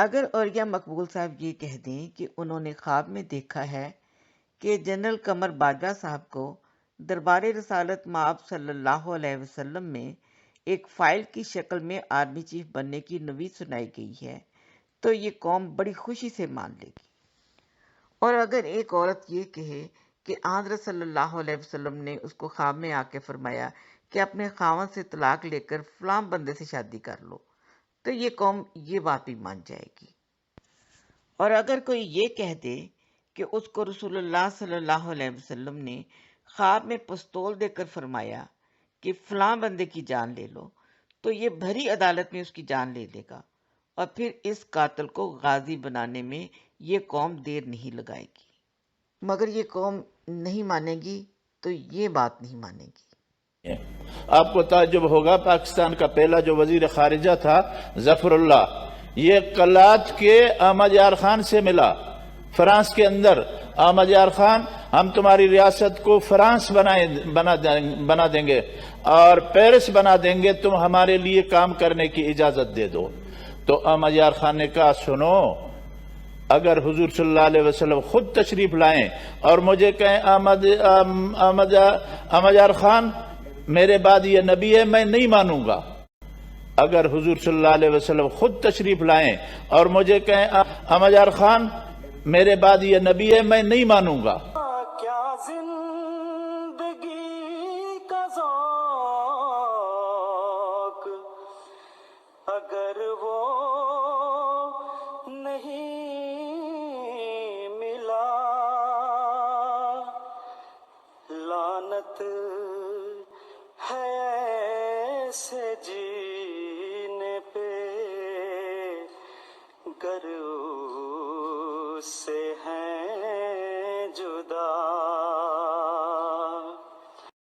اگر اوریہ مقبول صاحب یہ کہہ دیں کہ انہوں نے خواب میں دیکھا ہے کہ جنرل قمر باجوہ صاحب کو دربار رسالت مآب صلی اللہ علیہ وسلم میں ایک فائل کی شکل میں آرمی چیف بننے کی نوید سنائی گئی ہے تو یہ قوم بڑی خوشی سے مان لے گی۔ اور اگر ایک عورت یہ کہے کہ حضرت صلی اللہ علیہ وسلم نے اس کو خواب میں آ کے فرمایا کہ اپنے خاوند سے طلاق لے کر فلاں بندے سے شادی کر لو، تو یہ قوم یہ بات بھی مان جائے گی۔ اور اگر کوئی یہ کہہ دے کہ اس کو رسول اللہ صلی اللہ علیہ وسلم نے خواب میں پستول دے کر فرمایا کہ فلاں بندے کی جان لے لو، تو یہ بھری عدالت میں اس کی جان لے لے گا، اور پھر اس قاتل کو غازی بنانے میں یہ قوم دیر نہیں لگائے گی۔ مگر یہ قوم نہیں مانے گی تو یہ بات نہیں مانے گی۔ آپ کو تعجب ہوگا، پاکستان کا پہلا جو وزیر خارجہ تھا ظفر اللہ، یہ قلات کے احمد یار خان سے ملا فرانس کے اندر۔ احمد یار خان، ہم تمہاری ریاست کو فرانس بنا دیں گے اور پیرس بنا دیں گے، تم ہمارے لیے کام کرنے کی اجازت دے دو۔ تو احمد یار خان نے کہا سنو، اگر حضور صلی اللہ علیہ وسلم خود تشریف لائیں اور مجھے کہیں احمد یار خان میرے بعد یہ نبی ہے، میں نہیں مانوں گا۔ اگر حضور صلی اللہ علیہ وسلم خود تشریف لائیں اور مجھے کہیں احمد یار خان میرے بعد یہ نبی ہے، میں نہیں مانوں گا۔ کیا زندگی کا ذوق اگر وہ نہیں ملا، لعنت ہے ایسے جینے پہ گر اس سے